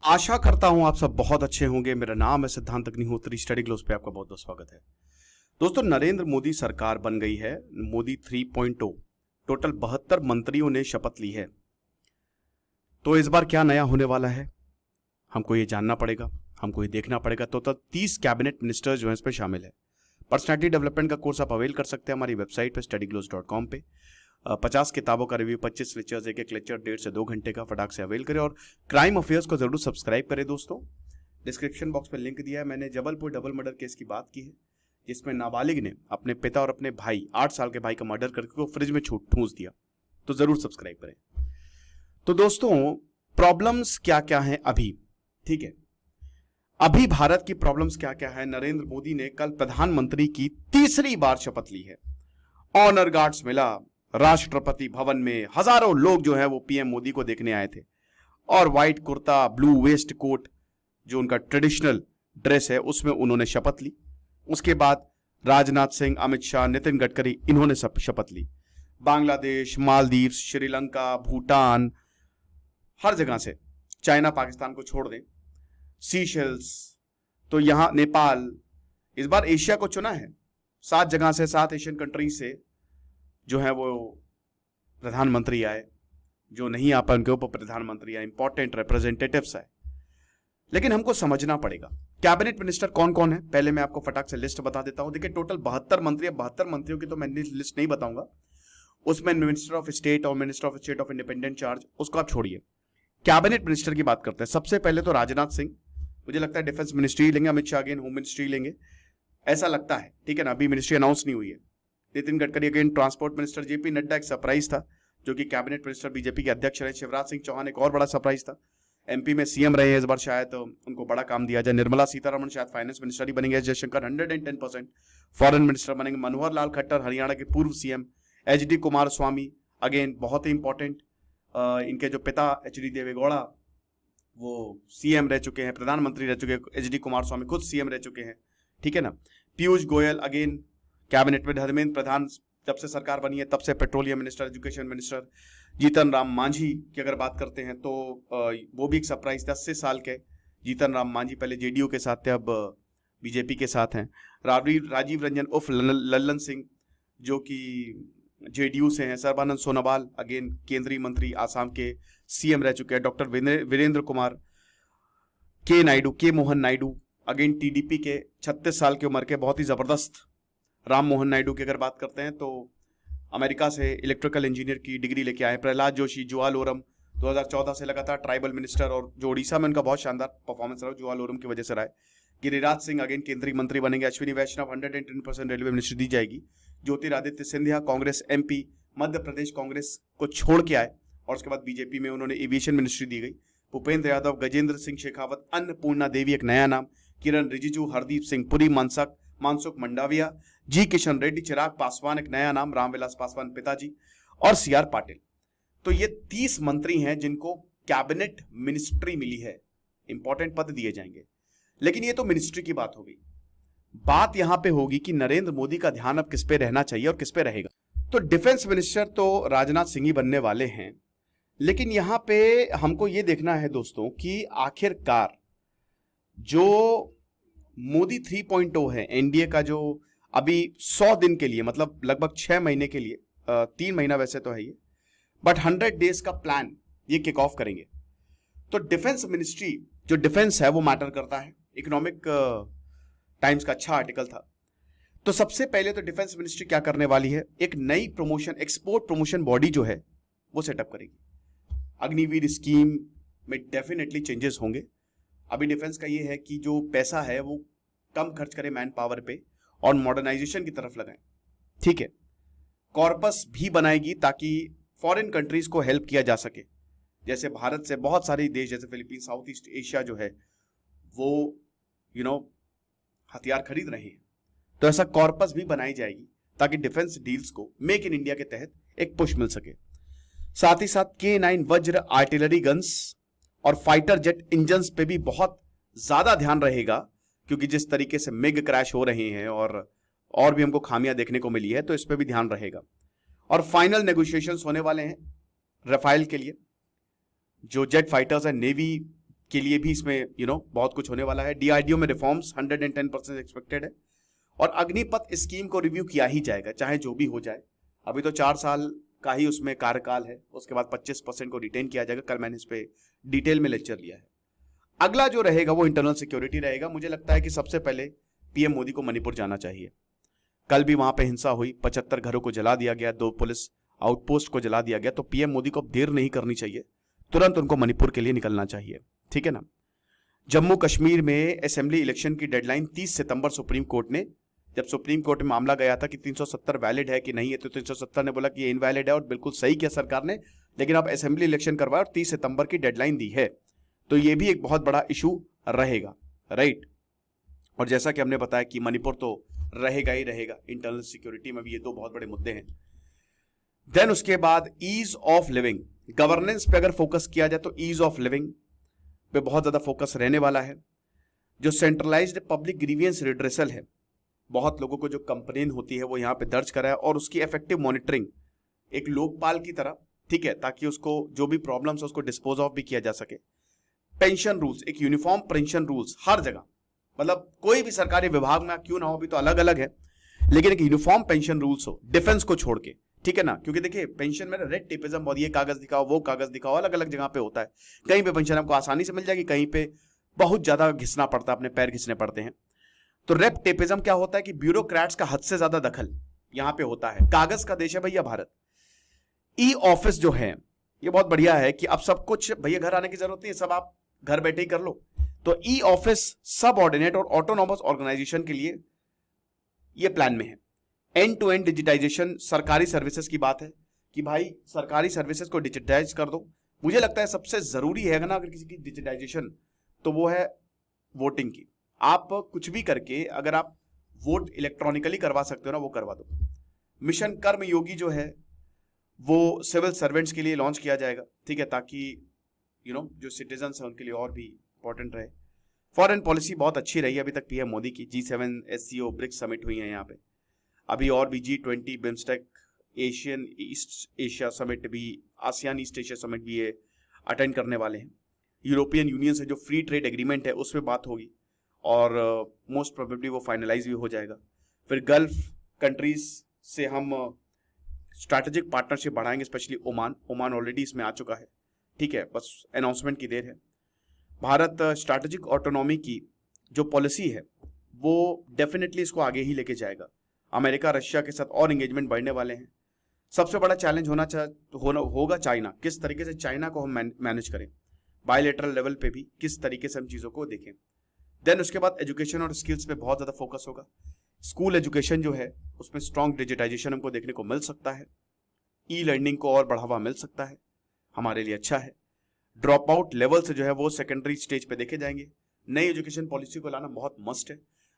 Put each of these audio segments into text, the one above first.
आशा करता हूं आप सब बहुत अच्छे होंगे। मेरा नाम है सिद्धांत अग्निहोत्री। स्टडी ग्लोस पे आपका बहुत बहुत स्वागत है। दोस्तों, नरेंद्र मोदी सरकार बन गई है, मोदी 3.0। टोटल 72 मंत्रियों ने शपथ ली है। तो इस बार क्या नया होने वाला है, हमको ये जानना पड़ेगा, हमको ये देखना पड़ेगा। तो 30 कैबिनेट मिनिस्टर जो है इस पर शामिल है। पर्सनैलिटी डेवलपमेंट का कोर्स आप अवेल कर सकते हैं हमारी वेबसाइट पे studyglows.com पे। 50 किताबों का रिव्यू, 25 लेक्चर्स, एक लेक्चर 1.5 से 2 घंटे का, फटाक से अवेल करें। और क्राइम अफेयर्स को जरूर सब्सक्राइब करें। दोस्तों, डिस्क्रिप्शन बॉक्स में लिंक दिया है। मैंने जबलपुर डबल मर्डर केस की बात की है, जिसमें नाबालिग ने अपने पिता और अपने भाई, 8 साल के भाई का मर्डर करके वो फ्रिज में ठूंस दिया। तो जरूर सब्सक्राइब करें। तो दोस्तों, प्रॉब्लम्स क्या क्या हैं अभी, ठीक है, अभी भारत की प्रॉब्लम्स क्या क्या है। नरेंद्र मोदी ने कल प्रधानमंत्री की तीसरी बार शपथ ली है। ऑनर गार्ड्स मिला, राष्ट्रपति भवन में हजारों लोग जो है वो पीएम मोदी को देखने आए थे, और white kurta, blue waistcoat, जो उनका ट्रेडिशनल ड्रेस है, उसमें उन्होंने शपथ ली। उसके बाद राजनाथ सिंह, अमित शाह, नितिन गडकरी, इन्होंने सब शपथ ली। बांग्लादेश, मालदीव, श्रीलंका, भूटान, हर जगह से, चाइना पाकिस्तान को छोड़ दें, सीशेल्स, तो यहां नेपाल, इस बार एशिया को चुना है। 7 जगह से, 7 एशियन कंट्रीज से जो है वो प्रधानमंत्री आए। जो नहीं आ पाए उनके ऊपर प्रधानमंत्री आए, इंपॉर्टेंट रिप्रेजेंटेटिव्स आए। लेकिन हमको समझना पड़ेगा कैबिनेट मिनिस्टर कौन कौन है। पहले मैं आपको फटाक से लिस्ट बता देता हूं। देखिए, टोटल 72 मंत्री है। 72 मंत्रियों की तो मैं लिस्ट नहीं बताऊंगा, उसमें मिनिस्टर ऑफ स्टेट और minister of state of independent charge, उसको आप छोड़िए। कैबिनेट मिनिस्टर की बात करते हैं। सबसे पहले तो राजनाथ सिंह, मुझे लगता है डिफेंस मिनिस्ट्री लेंगे। Amit Shah again home ministry लेंगे, ऐसा लगता है, ठीक है ना। अभी मिनिस्ट्री अनाउंस नहीं हुई है। Nitin Gadkari again transport minister. JP Nadda एक सरप्राइज था, जो कि कैबिनेट मिनिस्टर बीजेपी के अध्यक्ष रहे। शिवराज सिंह चौहान एक और बड़ा सरप्राइज था, एमपी में सीएम रहे हैं इस बार, शायद तो उनको बड़ा काम दिया जाए। निर्मला सीतारमण शायद फाइनेंस मिनिस्टर ही बनेंगे। जयशंकर 110% फॉरेन मिनिस्टर बनेंगे। मनोहर लाल खट्टर, हरियाणा के पूर्व सीएम। एचडी कुमार स्वामी, अगेन बहुत ही इंपॉर्टेंट, इनके जो पिता एचडी देवेगौड़ा, वो सीएम रह चुके हैं, प्रधानमंत्री रह चुके हैं। एचडी कुमार स्वामी खुद सीएम रह चुके हैं, ठीक है ना। पीयूष गोयल अगेन कैबिनेट में। धर्मेंद्र प्रधान, जब से सरकार बनी है तब से petroleum minister, education minister. Jitan Ram Manjhi की अगर बात करते हैं तो वो भी एक सरप्राइज था। 80 साल के जीतन राम मांझी पहले जेडीयू के साथ थे, अब बीजेपी के साथ हैं। राजीव रंजन उर्फ लल्लन सिंह, जो कि जेडीयू से हैं। सर्बानंद सोनोवाल अगेन केंद्रीय मंत्री, आसाम के सीएम रह चुके हैं। डॉक्टर वीरेंद्र कुमार, के मोहन नायडू, अगेन टीडीपी के, 36 साल की उम्र के, बहुत ही जबरदस्त। राम मोहन नायडू की अगर बात करते हैं तो अमेरिका से इलेक्ट्रिकल इंजीनियर की डिग्री लेके आए। प्रहलाद जोशी, जुआलोरम, 2014 से लगातार ट्राइबल मिनिस्टर, और जो उड़ीसा में उनका बहुत शानदार परफॉर्मेंस रहा, जुआलोरम की वजह से रहा है। गिरिराज सिंह अगेन केंद्रीय मंत्री बनेंगे। अश्विनी वैष्णव 110% रेलवे मिनिस्ट्री दी जाएगी। ज्योतिरादित्य सिंधिया, कांग्रेस एमपी, मध्य प्रदेश कांग्रेस को छोड़ के आए, और उसके बाद बीजेपी में उन्होंने एविएशन मिनिस्ट्री दी गई। भूपेंद्र यादव, गजेंद्र सिंह शेखावत, अन्नपूर्णा देवी एक नया नाम, किरण रिजिजू, हरदीप सिंह पुरी, मानसुख मंडाविया, जी किशन रेड्डी, चिराग पासवान एक नया नाम, रामविलास पासवान पिताजी, और सीआर पाटिल। तो ये 30 मंत्री हैं जिनको कैबिनेट मिनिस्ट्री मिली है, इंपॉर्टेंट पद दिए जाएंगे। लेकिन ये तो मिनिस्ट्री की बात हो गई। बात यहां पे होगी कि नरेंद्र मोदी का ध्यान अब किस पे रहना चाहिए और किस पे रहेगा। तो डिफेंस मिनिस्टर तो राजनाथ सिंह ही बनने वाले हैं। लेकिन यहां पे हमको ये देखना है दोस्तों कि आखिरकार जो मोदी 3.0 है, एनडीए का, जो अभी 100 दिन के लिए, मतलब लगभग 6 महीने के लिए, 3 महीना वैसे तो है ये, बट 100 डेज का प्लान ये किक ऑफ करेंगे। तो डिफेंस मिनिस्ट्री, जो डिफेंस है वो मैटर करता है। इकोनॉमिक टाइम्स का अच्छा आर्टिकल था। तो सबसे पहले तो डिफेंस मिनिस्ट्री क्या करने वाली है, एक नई प्रमोशन, एक्सपोर्ट प्रमोशन बॉडी जो है वो सेटअप करेगी। अग्निवीर स्कीम में डेफिनेटली चेंजेस होंगे। अभी डिफेंस का ये है कि जो पैसा है वो कम खर्च करे मैन पावर पे, और मॉडर्नाइजेशन की तरफ लगाएं, ठीक है। कॉर्पस भी बनाएगी ताकि फॉरेन कंट्रीज को हेल्प किया जा सके। जैसे भारत से बहुत सारे देश, जैसे फिलीपींस, साउथ ईस्ट एशिया जो है वो हथियार खरीद रहे हैं, तो ऐसा कॉर्पस भी बनाई जाएगी ताकि डिफेंस डील्स को मेक इन इंडिया के तहत एक पुश मिल सके। साथ ही साथ K9 वज्र आर्टिलरी गन्स और फाइटर जेट इंजन्स पे भी बहुत ज्यादा ध्यान रहेगा, क्योंकि जिस तरीके से मिग क्रैश हो रहे हैं और भी हमको खामियां देखने को मिली है, तो इस पे भी ध्यान रहेगा। और फाइनल नेगोशिएशंस होने वाले हैं राफेल के लिए। जो जेट फाइटर्स है, नेवी के लिए भी इसमें बहुत कुछ होने वाला है। DRDO में रिफॉर्म्स 110% एक्सपेक्टेड है और अग्निपथ स्कीम को रिव्यू किया ही जाएगा चाहे जो भी हो जाए। अभी तो 4 साल का ही उसमें कार्यकाल है, उसके बाद 25% को रिटेन किया जाएगा। कल मैंने इस पे डिटेल में लेक्चर लिया है। अगला जो रहेगा वो इंटरनल सिक्योरिटी रहेगा। मुझे लगता है कि सबसे पहले पीएम मोदी को मणिपुर जाना चाहिए। कल भी वहां पे हिंसा हुई, 75 घरों को जला दिया गया, 2 पुलिस आउटपोस्ट को जला दिया गया। तो पीएम मोदी को अब देर नहीं करनी चाहिए, तुरंत उनको मणिपुर के लिए निकलना चाहिए, ठीक है ना। जम्मू कश्मीर में असेंबली इलेक्शन की डेडलाइन 30 सितंबर सुप्रीम कोर्ट ने, जब सुप्रीम कोर्ट में मामला गया था कि 370 वैलिड है कि नहीं है, तो 370 ने बोला कि ये इनवैलिड है और बिल्कुल सही किया सरकार ने, लेकिन अब असेंबली इलेक्शन करवाया और 30 सितंबर की डेडलाइन दी है। तो ये भी एक बहुत बड़ा इशू रहेगा, राइट। और जैसा कि हमने बताया कि मणिपुर तो रहेगा ही रहेगा, इंटरनल सिक्योरिटी में भी ये 2 बहुत बड़े मुद्दे हैं। देन उसके बाद ईज ऑफ लिविंग, गवर्नेंस पे अगर फोकस किया जाए तो ईज ऑफ लिविंग पे बहुत ज्यादा फोकस रहने वाला है। जो सेंट्रलाइज्ड पब्लिक ग्रीवियंस रिड्रेसल है, बहुत लोगों को जो कंप्लेन होती है वो यहाँ पे दर्ज करा है और उसकी इफेक्टिव मॉनिटरिंग एक लोकपाल की तरह, ठीक है, ताकि उसको जो भी प्रॉब्लम्स है उसको डिस्पोज ऑफ भी किया जा सके। पेंशन रूल्स, एक यूनिफॉर्म पेंशन रूल्स हर जगह, मतलब कोई भी सरकारी विभाग में क्यों ना हो, अभी तो अलग अलग है, लेकिन एक यूनिफॉर्म पेंशन रूल्स हो डिफेंस को छोड़ के, ठीक है ना। क्योंकि देखिए पेंशन में रेड टेपिज्म बहुत, ये कागज दिखाओ वो कागज दिखाओ, अलग अलग जगह पे होता है। कहीं पे पेंशन आपको आसानी से मिल जाएगी, कहीं पे बहुत ज्यादा घिसना पड़ता है, अपने पैर घिसने पड़ते हैं। तो रेप टेपिज्म क्या होता है कि ब्यूरोक्रेट्स का हद से ज्यादा दखल यहां पे होता है। कागज का देश है भैया भारत। ई ऑफिस जो है ये बहुत बढ़िया है कि अब सब कुछ भैया घर आने की जरूरत नहीं है, सब आप घर बैठे ही कर लो। तो ई ऑफिस सब ऑर्डिनेट और ऑटोनॉमस ऑर्गेनाइजेशन के लिए ये प्लान में है। एंड टू एंड डिजिटाइजेशन, सरकारी सर्विसेज की बात है कि भाई सरकारी सर्विसेज को डिजिटाइज कर दो। मुझे लगता है सबसे जरूरी है ना अगर किसी की डिजिटाइजेशन, तो वो है वोटिंग की। आप कुछ भी करके अगर आप वोट इलेक्ट्रॉनिकली करवा सकते हो ना, वो करवा दो। मिशन कर्म योगी जो है वो सिविल सर्वेंट्स के लिए लॉन्च किया जाएगा, ठीक है, ताकि जो सिटीजन्स हैं उनके लिए और भी इंपॉर्टेंट रहे। फॉरेन पॉलिसी बहुत अच्छी रही अभी तक पीएम मोदी की। G7 SCO ब्रिक्स समिट हुई है यहाँ पे, अभी और भी G20 BIMSTEC Asian east Asia summit भी, आसियान ईस्ट एशिया समिट भी ये अटेंड करने वाले हैं। यूरोपियन यूनियन से जो फ्री ट्रेड एग्रीमेंट है उस पर बात होगी और मोस्ट प्रोबेबली वो फाइनलाइज भी हो जाएगा। फिर गल्फ कंट्रीज से हम स्ट्रैटेजिक पार्टनरशिप बढ़ाएंगे, स्पेशली ओमान ऑलरेडी इसमें आ चुका है, ठीक है, बस अनाउंसमेंट की देर है। भारत स्ट्रैटेजिक ऑटोनॉमी की जो पॉलिसी है वो डेफिनेटली इसको आगे ही लेके जाएगा। अमेरिका रशिया के साथ और एंगेजमेंट बढ़ने वाले हैं। सबसे बड़ा चैलेंज होगा चाइना, किस तरीके से चाइना को हम मैनेज करें, बायलैटरल लेवल पे भी किस तरीके से हम चीज़ों को देखें। देन उसके बाद एजुकेशन और स्किल्स पे बहुत ज़्यादा फोकस होगा। स्कूल एजुकेशन जो है उसमें स्ट्रॉन्ग डिजिटाइजेशन हमको देखने को मिल सकता है, ई लर्निंग को और बढ़ावा मिल सकता है, हमारे लिए अच्छा है। ड्रॉप आउट लेवल से जो है वो सेकेंडरी स्टेज पे देखे जाएंगे। नई एजुकेशन पॉलिसी को लाना बहुत मस्ट है।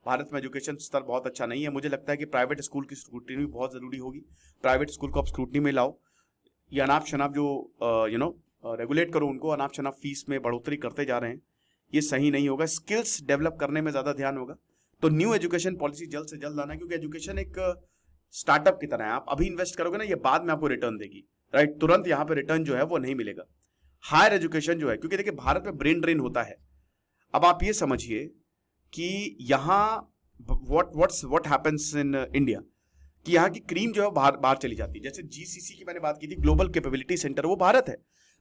भारत में एजुकेशन स्तर बहुत अच्छा नहीं है। मुझे लगता है कि प्राइवेट स्कूल की स्क्रूटनी भी बहुत ज़रूरी होगी। प्राइवेट स्कूल को आप स्क्रूटनी में लाओ, ये अनाप शनाप जो रेगुलेट करो उनको, अनाप शनाप फीस में बढ़ोतरी करते जा रहे हैं, ये सही नहीं होगा। स्किल्स डेवलप करने में ज़्यादा ध्यान होगा। तो न्यू एजुकेशन पॉलिसी जल्द से जल्द लाना है, क्योंकि एजुकेशन एक स्टार्टअप की तरह है। आप अभी इन्वेस्ट करोगे ना, ये बाद में आपको रिटर्न देगी, राइट। तुरंत यहाँ पे रिटर्न जो है वो नहीं मिलेगा। हायर एजुकेशन जो है, क्योंकि देखिए भारत में ब्रेन ड्रेन होता है। अब आप ये समझिए कि यहाँ व्हाट हैपेंस इन इंडिया, कि यहाँ की क्रीम जो है बाहर चली जाती है। जैसे GCC की मैंने बात की थी, ग्लोबल कैपेबिलिटी सेंटर, वो भारत है।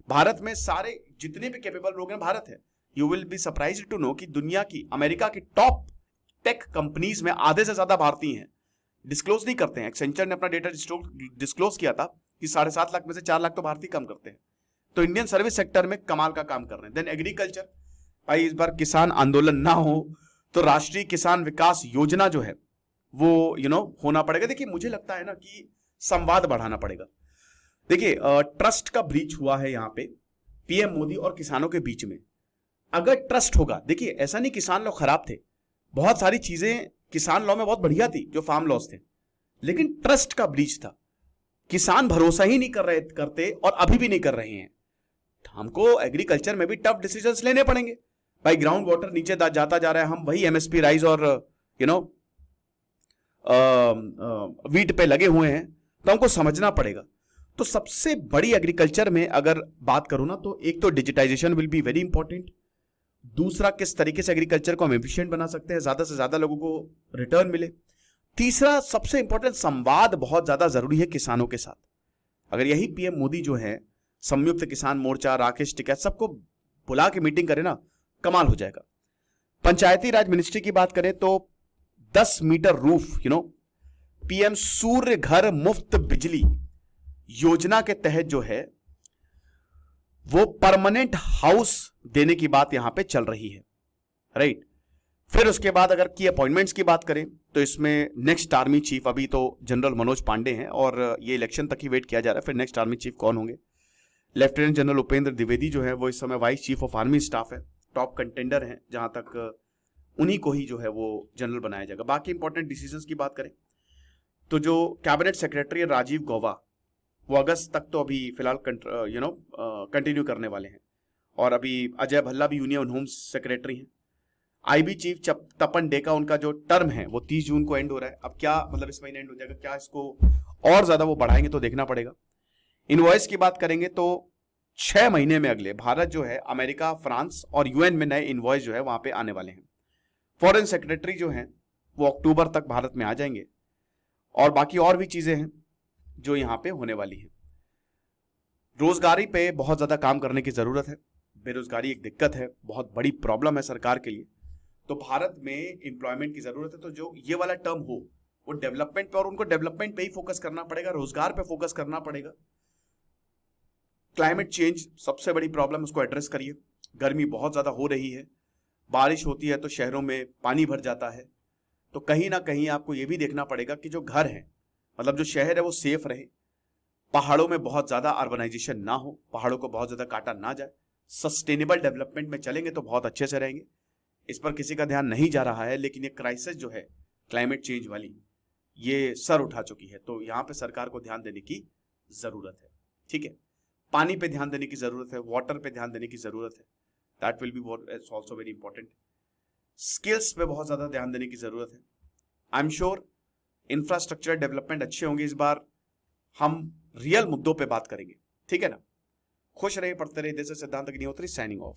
भारत में सारे जितने भी कैपेबल लोग हैं भारत है। You will be surprised to know कि दुनिया की, अमेरिका की टॉप टेक कंपनीज में आधे से ज्यादा भारतीय हैं। डिस्क्लोज नहीं करते हैं। एक्सेंचर ने अपना डेटा डिस्क्लोज किया था कि 7.5 लाख में से 4 लाख तो भारतीय काम करते हैं। तो इंडियन सर्विस सेक्टर में कमाल का काम कर रहे हैं। देन एग्रीकल्चर, भाई इस बार किसान आंदोलन ना हो तो राष्ट्रीय किसान विकास योजना जो है वो होना पड़ेगा। देखिए मुझे लगता है ना कि संवाद बढ़ाना पड़ेगा। देखिए ट्रस्ट का ब्रीच हुआ है यहाँ पे पीएम मोदी और किसानों के बीच में। अगर ट्रस्ट होगा, देखिए ऐसा नहीं किसान लॉ खराब थे, बहुत सारी चीजें किसान लॉ में बहुत बढ़िया थी जो फार्म लॉस थे, लेकिन ट्रस्ट का ब्रीच था। किसान भरोसा ही नहीं करते और अभी भी नहीं कर रहे हैं। हमको एग्रीकल्चर में भी टफ डिसीजंस लेने पड़ेंगे। भाई ग्राउंड वाटर नीचे जाता जा रहा है, हम वही MSP राइस और वीट पे लगे हुए हैं, तो हमको समझना पड़ेगा। तो सबसे बड़ी एग्रीकल्चर में अगर बात करूं ना, तो एक तो digitization will be very important. दूसरा, किस तरीके से एग्रीकल्चर को हम एफिशिएंट बना सकते हैं, ज्यादा से ज्यादा लोगों को रिटर्न मिले। तीसरा, सबसे इंपॉर्टेंट, संवाद बहुत ज्यादा जरूरी है किसानों के साथ। अगर यही पीएम मोदी जो है संयुक्त किसान मोर्चा, राकेश टिकैत, सबको बुला के मीटिंग करे ना, कमाल हो जाएगा। पंचायती राज मिनिस्ट्री की बात करें तो 10 मीटर रूफ, पीएम सूर्य घर मुफ्त बिजली योजना के तहत जो है वो परमानेंट हाउस देने की बात यहां पे चल रही है, राइट। फिर उसके बाद अगर की अपॉइंटमेंट्स की बात करें तो इसमें नेक्स्ट आर्मी चीफ, अभी तो जनरल मनोज पांडे हैं और ये इलेक्शन तक ही वेट किया जा रहा है, फिर नेक्स्ट आर्मी चीफ कौन होंगे। लेफ्टिनेंट जनरल उपेंद्र द्विवेदी जो है वो इस समय vice chief of army staff है, टॉप कंटेंडर हैं, जहां तक उन्हीं को ही जो है वो जनरल बनाया जाएगा। बाकी इंपॉर्टेंट डिसीजंस की बात करें तो जो कैबिनेट सेक्रेटरी है राजीव गौबा, वो अगस्त तक तो अभी फिलहाल कंटिन्यू करने वाले हैं, और अभी अजय भल्ला भी यूनियन होम सेक्रेटरी हैं। आईबी चीफ तपन डेका, उनका जो टर्म है वो 30 जून को एंड हो रहा है। अब क्या मतलब इस महीने एंड हो जाएगा, क्या इसको और ज्यादा वो बढ़ाएंगे तो देखना पड़ेगा। इनवॉइस की बात करेंगे तो 6 महीने में अगले भारत जो है अमेरिका, फ्रांस और यूएन में नए इनवॉइस जो है वहां पे आने वाले हैं। फॉरेन सेक्रेटरी जो हैं वो अक्टूबर तक भारत में आ जाएंगे, और बाकी और भी चीजें हैं जो यहां पे होने वाली है। रोजगारी पे बहुत ज्यादा काम करने की जरूरत है। बेरोजगारी एक दिक्कत है, बहुत बड़ी प्रॉब्लम है सरकार के लिए, तो भारत में एम्प्लॉयमेंट की जरूरत है। तो जो ये वाला टर्म हो वो डेवलपमेंट पे, और उनको डेवलपमेंट पे ही फोकस करना पड़ेगा, रोजगार पे फोकस करना पड़ेगा। क्लाइमेट चेंज सबसे बड़ी प्रॉब्लम, उसको एड्रेस करिए। गर्मी बहुत ज्यादा हो रही है, बारिश होती है तो शहरों में पानी भर जाता है, तो कहीं ना कहीं आपको यह भी देखना पड़ेगा कि जो घर है, मतलब जो शहर है वो सेफ रहे, पहाड़ों में बहुत ज्यादा अर्बनाइजेशन ना हो, पहाड़ों को बहुत ज्यादा काटा ना जाए। सस्टेनेबल डेवलपमेंट में चलेंगे तो बहुत अच्छे से रहेंगे। इस पर किसी का ध्यान नहीं जा रहा है, लेकिन ये क्राइसिस जो है क्लाइमेट चेंज वाली, ये सर उठा चुकी है, तो यहां पे सरकार को ध्यान देने की जरूरत है। ठीक है, पानी पे ध्यान देने की जरूरत है, वाटर पे ध्यान देने की जरूरत है, that will be also very important. Skills पे बहुत ज्यादा ध्यान देने की जरूरत है। I am sure infrastructure development अच्छे होंगे। इस बार हम रियल मुद्दों पे बात करेंगे, ठीक है ना। खुश रहिए, पढ़ते रहिए। दिस इज सिद्धांत अग्निहोत्री साइनिंग ऑफ।